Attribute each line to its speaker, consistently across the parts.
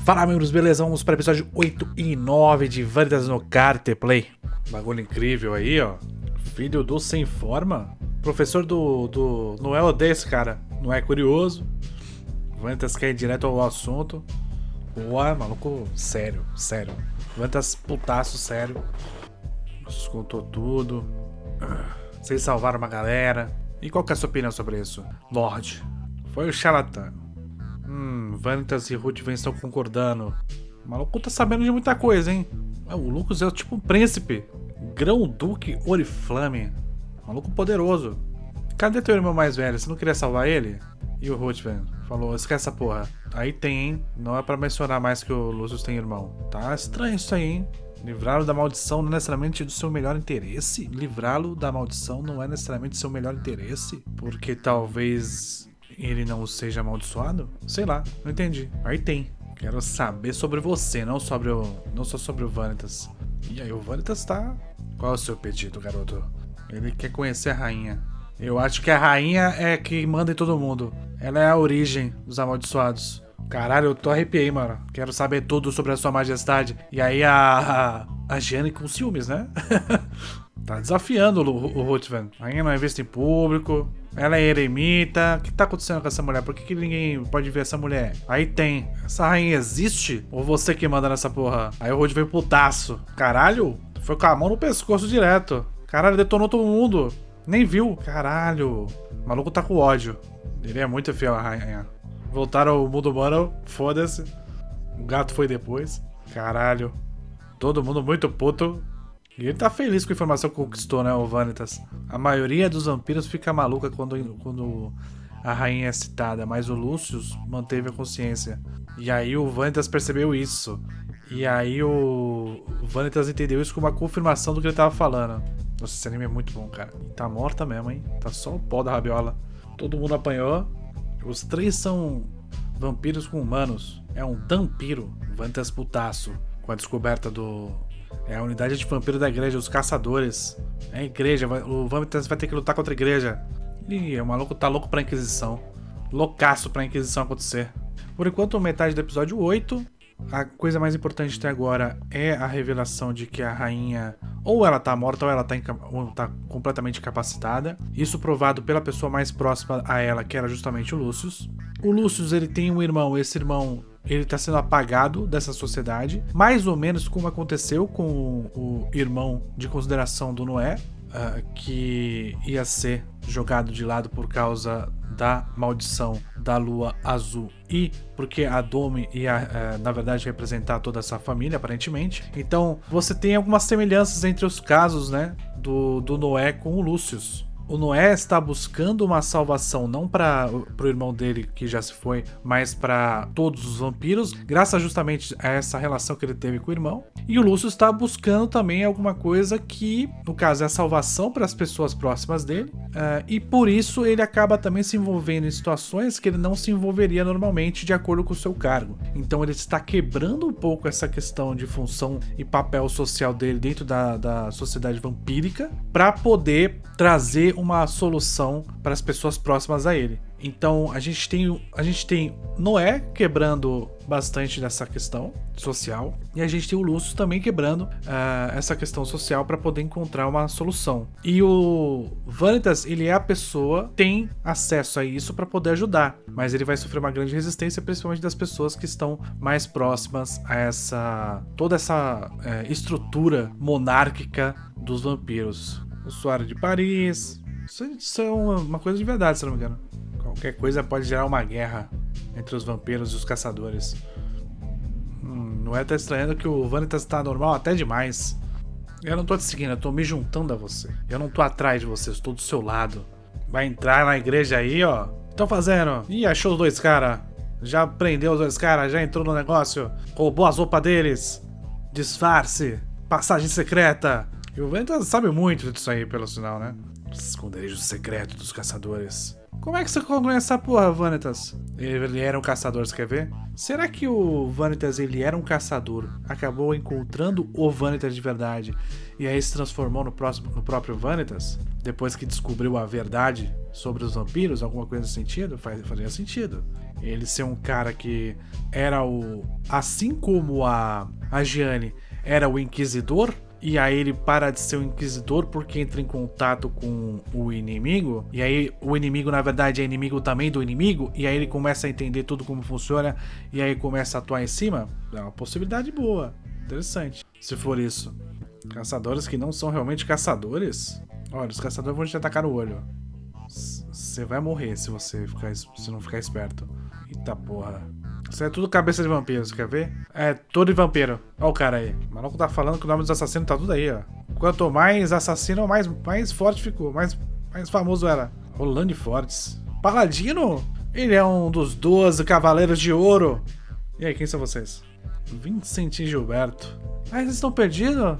Speaker 1: Fala, membros, beleza? Vamos para o episódio 8 e 9 de Vanitas no Carte Play. Bagulho incrível aí, ó. Filho do Sem Forma. Professor do Não é odeia esse cara. Não é curioso. Vanitas quer ir direto ao assunto. Ué, maluco, sério. Vanitas putaço, sério. Escutou tudo. Vocês salvaram uma galera. E qual que é a sua opinião sobre isso? Lorde, foi o charlatão. Vanitas e Ruth estão concordando. O maluco tá sabendo de muita coisa, hein? O Lucas é tipo um príncipe. Grão-duque Oriflame. Maluco poderoso. Cadê teu irmão mais velho? Você não queria salvar ele? E o Ruth, falou, esquece essa porra. Aí tem, hein? Não é pra mencionar mais que o Lucius tem irmão. Tá estranho isso aí, hein? Livrá-lo da maldição não é necessariamente do seu melhor interesse? Livrá-lo da maldição não é necessariamente do seu melhor interesse? Porque talvez ele não seja amaldiçoado? Sei lá, não entendi. Aí tem. Quero saber sobre você, não só sobre o Vanitas. E aí, o Vanitas tá... Qual é o seu pedido, garoto? Ele quer conhecer a rainha. Eu acho que a rainha é que manda em todo mundo. Ela é a origem dos amaldiçoados. Caralho, eu tô arrepiei, mano. Quero saber tudo sobre a sua majestade. E aí a Gianni com ciúmes, né? Tá desafiando o Ruthven. A rainha não é vista em público. Ela é eremita. O que tá acontecendo com essa mulher? Por que ninguém pode ver essa mulher? Aí tem. Essa rainha existe? Ou você que manda nessa porra? Aí o Ruthven putaço. Caralho. Foi com a mão no pescoço direto. Caralho, detonou todo mundo. Nem viu. Caralho. O maluco tá com ódio. Ele é muito fiel à rainha. Voltaram ao mundo humano. Foda-se. O gato foi depois. Caralho. Todo mundo muito puto. E ele tá feliz com a informação que conquistou, né, o Vanitas. A maioria dos vampiros fica maluca quando a rainha é citada, mas o Lucius manteve a consciência. E aí o Vanitas percebeu isso. E aí o Vanitas entendeu isso como uma confirmação do que ele tava falando. Nossa, esse anime é muito bom, cara. Tá morta mesmo, hein? Tá só o pó da rabiola. Todo mundo apanhou. Os três são vampiros com humanos. É um dampiro. Vanitas putaço. Com a descoberta do... É a unidade de vampiro da igreja, os caçadores. É a igreja, o Vanitas vai ter que lutar contra a igreja. Ih, o maluco tá louco pra Inquisição. Loucaço pra Inquisição acontecer. Por enquanto, metade do episódio 8. A coisa mais importante até agora é a revelação de que a rainha ou ela tá morta ou ela tá completamente incapacitada. Isso provado pela pessoa mais próxima a ela, que era justamente o Lucius. O Lucius, ele tem um irmão, esse irmão... Ele tá sendo apagado dessa sociedade, mais ou menos como aconteceu com o irmão de consideração do Noé, que ia ser jogado de lado por causa da maldição da lua azul e porque a Dome ia, na verdade, representar toda essa família, aparentemente. Então, você tem algumas semelhanças entre os casos, né, do Noé com o Lucius. O Noé está buscando uma salvação não para o irmão dele que já se foi, mas para todos os vampiros, graças justamente a essa relação que ele teve com o irmão. E o Lúcio está buscando também alguma coisa que, no caso, é a salvação para as pessoas próximas dele. E por isso ele acaba também se envolvendo em situações que ele não se envolveria normalmente de acordo com o seu cargo. Então ele está quebrando um pouco essa questão de função e papel social dele dentro da sociedade vampírica para poder trazer uma solução para as pessoas próximas a ele. Então a gente tem Noé quebrando bastante dessa questão social e a gente tem o Lúcio também quebrando essa questão social para poder encontrar uma solução. E o Vanitas, ele é a pessoa que tem acesso a isso para poder ajudar, mas ele vai sofrer uma grande resistência, principalmente das pessoas que estão mais próximas a toda essa estrutura monárquica dos vampiros. O Suário de Paris, isso é uma coisa de verdade, se não me engano. Qualquer coisa pode gerar uma guerra entre os vampiros e os caçadores. Não é tá estranhando que o Vanitas tá normal até demais. Eu não tô te seguindo, eu tô me juntando a você. Eu não tô atrás de você, eu estou do seu lado. Vai entrar na igreja aí, ó. O que estão fazendo? Ih, achou os dois caras. Já prendeu os dois caras, já entrou no negócio. Roubou as roupas deles. Disfarce. Passagem secreta. E o Vanitas sabe muito disso aí, pelo sinal, né? Esconderijo secreto dos caçadores. Como é que você conhece essa porra, Vanitas? Ele era um caçador, você quer ver? Será que o Vanitas, ele era um caçador, acabou encontrando o Vanitas de verdade e aí se transformou no próprio Vanitas? Depois que descobriu a verdade sobre os vampiros, alguma coisa nesse sentido? Faria sentido. Ele ser um cara que era assim como a Gianni era o Inquisidor, e aí ele para de ser o Inquisidor porque entra em contato com o inimigo, e aí o inimigo na verdade é inimigo também do inimigo, e aí ele começa a entender tudo como funciona, e aí começa a atuar em cima. É uma possibilidade boa, interessante, se for isso. Caçadores que não são realmente caçadores? Olha, os caçadores vão te atacar no olho. Você vai morrer se se não ficar esperto. Eita porra. Isso é tudo cabeça de vampiro, você quer ver? É todo de vampiro. Olha o cara aí. O maluco tá falando que o nome dos assassinos tá tudo aí, ó. Quanto mais assassino, mais forte ficou. Mais famoso era. Rolando Fortes. Paladino? Ele é um dos 12 Cavaleiros de Ouro. E aí, quem são vocês? Vincent e Gilberto. Ah, vocês estão perdidos?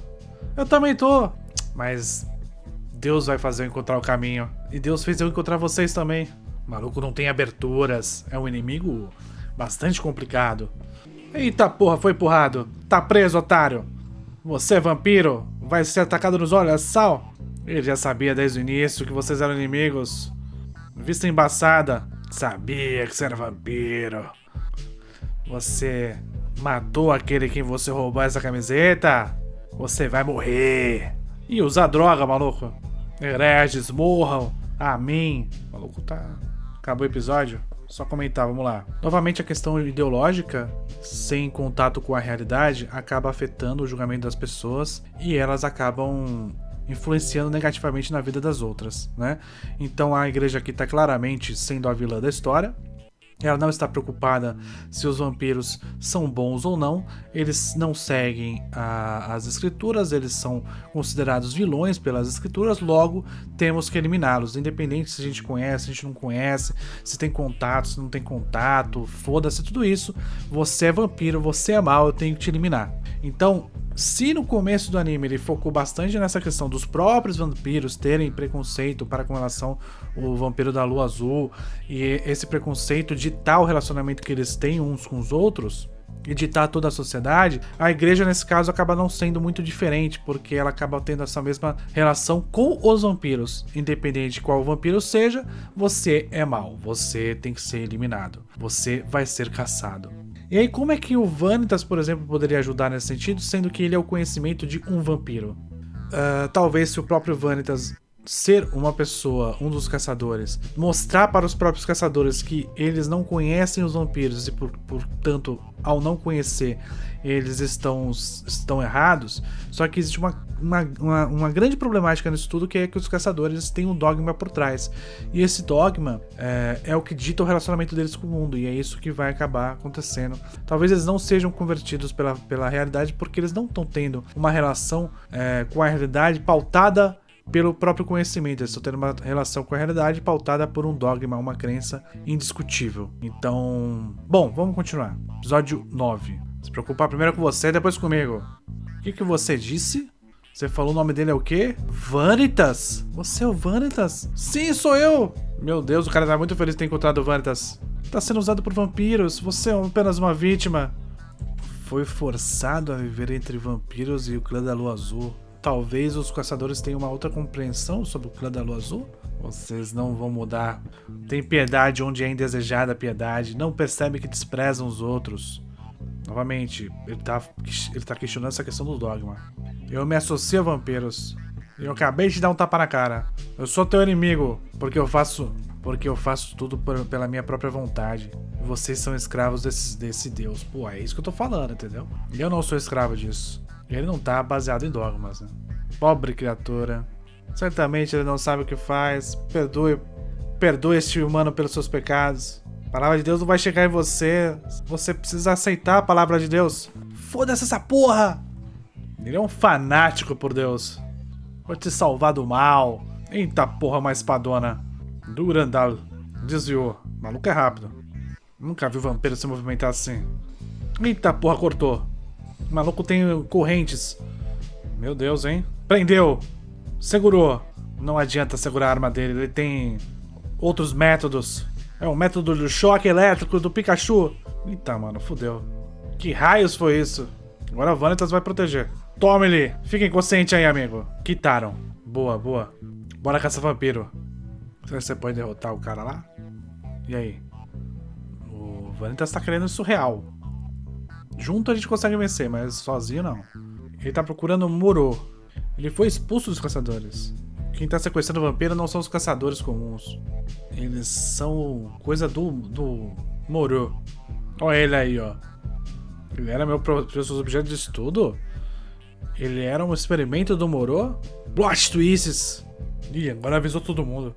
Speaker 1: Eu também tô. Mas Deus vai fazer eu encontrar o caminho. E Deus fez eu encontrar vocês também. O maluco não tem aberturas. É um inimigo bastante complicado. Eita porra, foi empurrado. Tá preso, otário. Você, vampiro, vai ser atacado nos olhos, sal. Ele já sabia desde o início que vocês eram inimigos. Vista embaçada. Sabia que você era vampiro. Você matou aquele quem você roubou essa camiseta? Você vai morrer. E usar droga, maluco. Hereges, morram. Amém. Maluco, tá... Acabou o episódio? Só comentar, vamos lá. Novamente a questão ideológica, sem contato com a realidade, acaba afetando o julgamento das pessoas e elas acabam influenciando negativamente na vida das outras, né? Então a igreja aqui está claramente sendo a vilã da história. Ela não está preocupada se os vampiros são bons ou não. Eles não seguem as escrituras, eles são considerados vilões pelas escrituras, logo temos que eliminá-los. Independente se a gente conhece, se a gente não conhece, se tem contato, se não tem contato, foda-se tudo isso. Você é vampiro, você é mau, eu tenho que te eliminar. Então, se no começo do anime ele focou bastante nessa questão dos próprios vampiros terem preconceito para com relação ao vampiro da lua azul e esse preconceito ditar o relacionamento que eles têm uns com os outros e ditar toda a sociedade, a igreja nesse caso acaba não sendo muito diferente, porque ela acaba tendo essa mesma relação com os vampiros. Independente de qual vampiro seja, você é mau, você tem que ser eliminado, você vai ser caçado. E aí como é que o Vanitas, por exemplo, poderia ajudar nesse sentido, sendo que ele é o conhecimento de um vampiro? Talvez se o próprio Vanitas ser uma pessoa, um dos caçadores, mostrar para os próprios caçadores que eles não conhecem os vampiros e portanto, ao não conhecer, eles estão errados. Só que existe uma grande problemática nisso tudo, que é que os caçadores têm um dogma por trás. E esse dogma é o que dita o relacionamento deles com o mundo, e é isso que vai acabar acontecendo. Talvez eles não sejam convertidos pela realidade, porque eles não estão tendo uma relação com a realidade pautada pelo próprio conhecimento. Eles estão tendo uma relação com a realidade pautada por um dogma, uma crença indiscutível. Então, bom, vamos continuar. Episódio 9. Se preocupar primeiro com você, depois comigo. O que você disse? Você falou o nome dele é o quê? Vanitas? Você é o Vanitas? Sim, sou eu! Meu Deus, o cara tá muito feliz de ter encontrado o Vanitas. Tá sendo usado por vampiros. Você é apenas uma vítima. Foi forçado a viver entre vampiros e o clã da Lua Azul. Talvez os caçadores tenham uma outra compreensão sobre o clã da Lua Azul? Vocês não vão mudar. Tem piedade onde é indesejada a piedade. Não percebe que desprezam os outros. Novamente, ele tá questionando essa questão do dogma. Eu me associo a vampiros. Eu acabei de dar um tapa na cara. Eu sou teu inimigo, porque eu faço tudo pela minha própria vontade. Vocês são escravos desse Deus. Pô, é isso que eu tô falando, entendeu? Eu não sou escravo disso. Ele não tá baseado em dogmas, né? Pobre criatura. Certamente ele não sabe o que faz. Perdoe este humano pelos seus pecados. A palavra de Deus não vai chegar em você. Você precisa aceitar a palavra de Deus. Foda-se essa porra! Ele é um fanático por Deus. Vou te salvar do mal. Eita porra, uma espadona. Durandal. Desviou. O maluco é rápido. Nunca vi o vampiro se movimentar assim. Eita porra, cortou. O maluco tem correntes. Meu Deus, hein? Prendeu. Segurou. Não adianta segurar a arma dele, ele tem outros métodos. É o método do choque elétrico do Pikachu. Eita, mano, fudeu. Que raios foi isso? Agora a Vanitas vai proteger. Tome ele! Fica inconsciente aí, amigo. Quitaram. Boa, boa. Bora caçar vampiro. Será que você pode derrotar o cara lá? E aí? O Vanitas tá querendo isso real. Junto a gente consegue vencer, mas sozinho não. Ele tá procurando o Moro. Ele foi expulso dos caçadores. Quem tá sequestrando o vampiro não são os caçadores comuns. Eles são coisa do Moro. Olha ele aí, ó. Ele era meu objeto de estudo? Ele era um experimento do Moro? Plot twists! Ih, agora avisou todo mundo.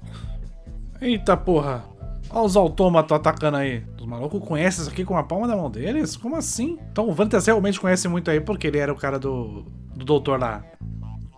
Speaker 1: Eita porra! Olha os autômatos atacando aí. Os malucos conhecem isso aqui com a palma da mão deles? Como assim? Então o Vanitas realmente conhece muito aí porque ele era o cara do doutor lá.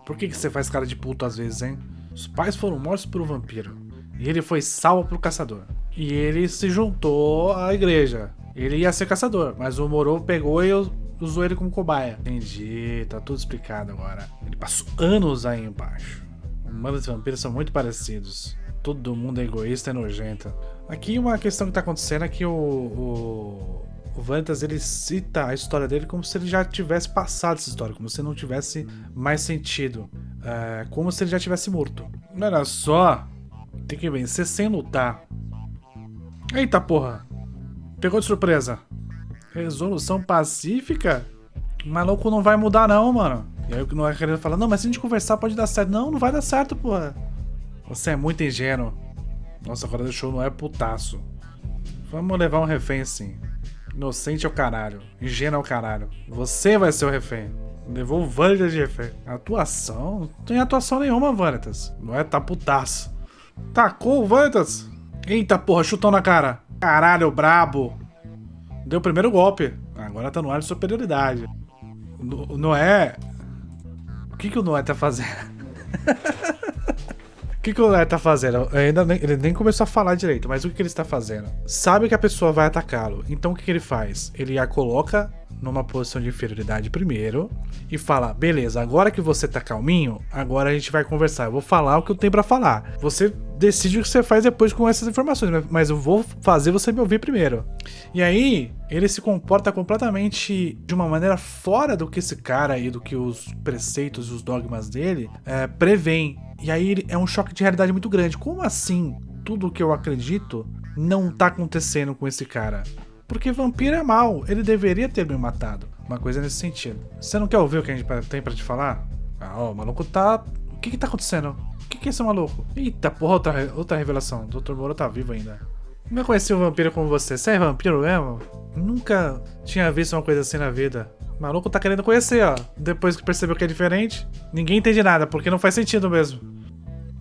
Speaker 1: Por que você faz cara de puto às vezes, hein? Os pais foram mortos por um vampiro. E ele foi salvo pro caçador. E ele se juntou à igreja. Ele ia ser caçador, mas o Moro pegou e usou ele como cobaia. Entendi, tá tudo explicado agora. Ele passou anos aí embaixo. Humanos e vampiros são muito parecidos. Todo mundo é egoísta e nojento. Aqui uma questão que tá acontecendo é que o Vanitas, ele cita a história dele como se ele já tivesse passado essa história, como se não tivesse mais sentido. Como se ele já tivesse morto. Não era só, tem que vencer sem lutar. Eita porra! Pegou de surpresa. Resolução pacífica? O maluco não vai mudar não, mano. E aí o que não é querendo falar, não, mas se a gente conversar pode dar certo. Não, não vai dar certo, porra. Você é muito ingênuo. Nossa, agora deixou não é putaço. Vamos levar um refém sim. Inocente é o caralho. Ingênuo é o caralho. Você vai ser o refém. Levou o Vanitas de refém. Atuação? Não tem atuação nenhuma, Vanitas. Não é, tá putaço. Tacou o Vanitas. Eita porra, chutão na cara. Caralho, brabo. Deu o primeiro golpe. Agora tá no ar de superioridade. Noé. O que o Noé tá fazendo? O que o Noé tá fazendo? Ele nem começou a falar direito, mas o que ele está fazendo? Sabe que a pessoa vai atacá-lo. Então o que ele faz? Ele a coloca numa posição de inferioridade primeiro e fala, beleza, agora que você tá calminho, agora a gente vai conversar. Eu vou falar o que eu tenho pra falar. Você decide o que você faz depois com essas informações, mas eu vou fazer você me ouvir primeiro. E aí, ele se comporta completamente de uma maneira fora do que esse cara e do que os preceitos e os dogmas dele prevêem. E aí é um choque de realidade muito grande. Como assim tudo o que eu acredito não tá acontecendo com esse cara? Porque vampiro é mal, ele deveria ter me matado. Uma coisa nesse sentido. Você não quer ouvir o que a gente tem pra te falar? O maluco tá... O que tá acontecendo? O que é esse maluco? Eita porra, outra revelação. O Dr. Moro tá vivo ainda. Nunca conheci um vampiro como você. Você é vampiro mesmo? Nunca tinha visto uma coisa assim na vida. O maluco tá querendo conhecer, ó. Depois que percebeu que é diferente. Ninguém entende nada, porque não faz sentido mesmo.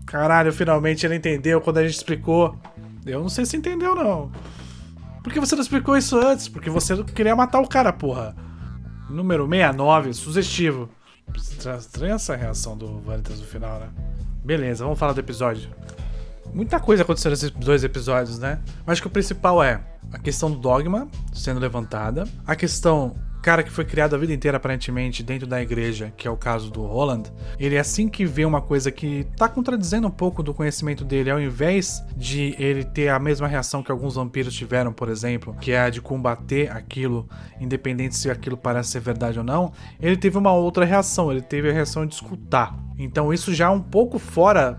Speaker 1: Caralho, finalmente ele entendeu quando a gente explicou. Eu não sei se entendeu, não. Por que você não explicou isso antes? Porque você não queria matar o cara, porra. Número 69, sugestivo. Estranha essa reação do Vanitas no final, né? Beleza, vamos falar do episódio. Muita coisa aconteceu nesses 2 episódios, né? Mas acho que o principal é a questão do dogma sendo levantada. A questão... cara que foi criado a vida inteira aparentemente dentro da igreja, que é o caso do Roland, ele assim que vê uma coisa que tá contradizendo um pouco do conhecimento dele, ao invés de ele ter a mesma reação que alguns vampiros tiveram, por exemplo, que é a de combater aquilo, independente se aquilo parece ser verdade ou não, ele teve uma outra reação, ele teve a reação de escutar. Então isso já é um pouco fora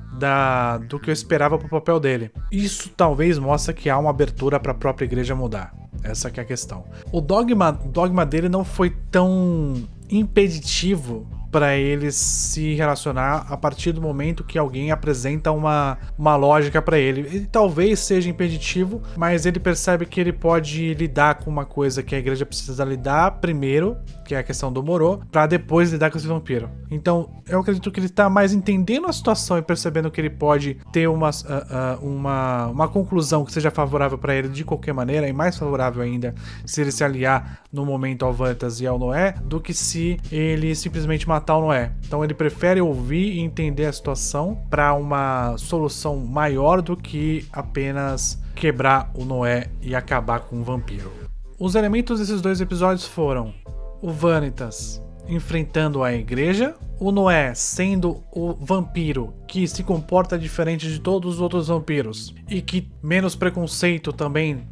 Speaker 1: do que eu esperava pro papel dele. Isso talvez mostre que há uma abertura para a própria igreja mudar. Essa que é a questão. O dogma dele não foi tão impeditivo para ele se relacionar a partir do momento que alguém apresenta uma lógica para ele. Ele talvez seja impeditivo, mas ele percebe que ele pode lidar com uma coisa que a igreja precisa lidar primeiro, que é a questão do Moro, para depois lidar com esse vampiro. Então, eu acredito que ele tá mais entendendo a situação e percebendo que ele pode ter uma conclusão que seja favorável para ele de qualquer maneira, e mais favorável ainda se ele se aliar no momento ao Vanitas e ao Noé, do que se ele simplesmente matar o Noé. Então ele prefere ouvir e entender a situação para uma solução maior do que apenas quebrar o Noé e acabar com o vampiro. Os elementos desses 2 episódios foram o Vanitas enfrentando a igreja, o Noé sendo o vampiro que se comporta diferente de todos os outros vampiros e que menos preconceito também.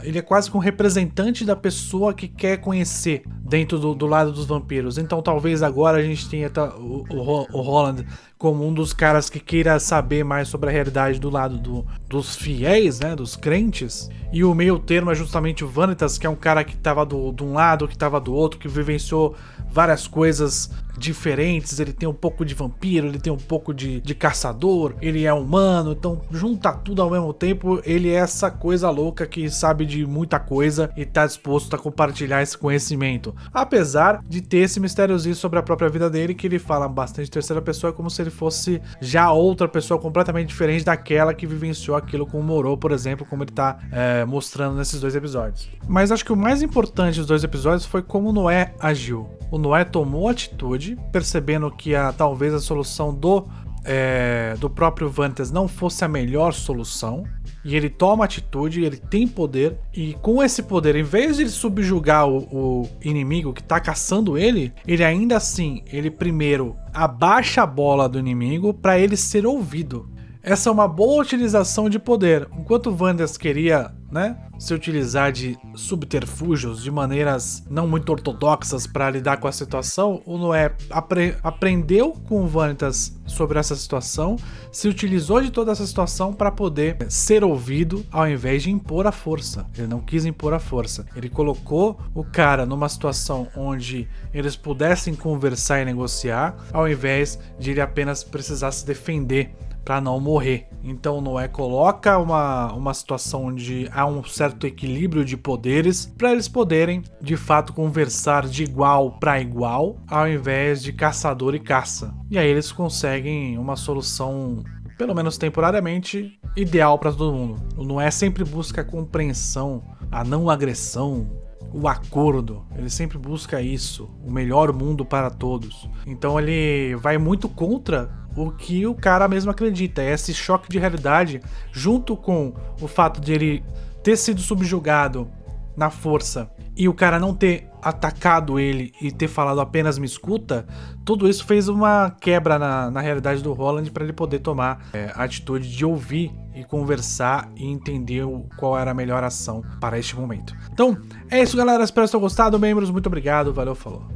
Speaker 1: Ele é quase que um representante da pessoa que quer conhecer dentro do lado dos vampiros. Então talvez agora a gente tenha o Roland como um dos caras que queira saber mais sobre a realidade do lado dos fiéis, né, dos crentes. E o meio termo é justamente o Vanitas, que é um cara que tava de um lado, que tava do outro, que vivenciou várias coisas diferentes. Ele tem um pouco de vampiro, ele tem um pouco de caçador, ele é humano, então junta tudo ao mesmo tempo. Ele é essa coisa louca que sabe de muita coisa e tá disposto a compartilhar esse conhecimento, apesar de ter esse mistériozinho sobre a própria vida dele, que ele fala bastante em terceira pessoa, como se ele fosse já outra pessoa completamente diferente daquela que vivenciou aquilo com o Moreau, por exemplo, como ele tá mostrando nesses 2 episódios. Mas acho que o mais importante dos 2 episódios foi como o Noé agiu. O Noé tomou atitude, percebendo que talvez a solução do próprio Vanitas não fosse a melhor solução, e ele toma atitude, ele tem poder, e com esse poder, em vez de ele subjugar o inimigo que tá caçando ele ainda assim, ele primeiro abaixa a bola do inimigo para ele ser ouvido. Essa é uma boa utilização de poder. Enquanto o Vanitas queria, né, se utilizar de subterfúgios, de maneiras não muito ortodoxas para lidar com a situação, o Noé aprendeu com o Vanitas sobre essa situação, se utilizou de toda essa situação para poder ser ouvido ao invés de impor a força. Ele não quis impor a força. Ele colocou o cara numa situação onde eles pudessem conversar e negociar, ao invés de ele apenas precisar se defender para não morrer. Então Noé coloca uma situação onde há um certo equilíbrio de poderes para eles poderem de fato conversar de igual para igual, ao invés de caçador e caça. E aí eles conseguem uma solução, pelo menos temporariamente, ideal para todo mundo. O Noé sempre busca a compreensão, a não agressão, o acordo. Ele sempre busca isso, o melhor mundo para todos. Então ele vai muito contra o que o cara mesmo acredita. É esse choque de realidade, junto com o fato de ele ter sido subjugado na força e o cara não ter atacado ele e ter falado apenas me escuta, tudo isso fez uma quebra na realidade do Roland para ele poder tomar a atitude de ouvir e conversar e entender qual era a melhor ação para este momento. Então, é isso, galera. Espero que tenham gostado. Membros, muito obrigado. Valeu, falou.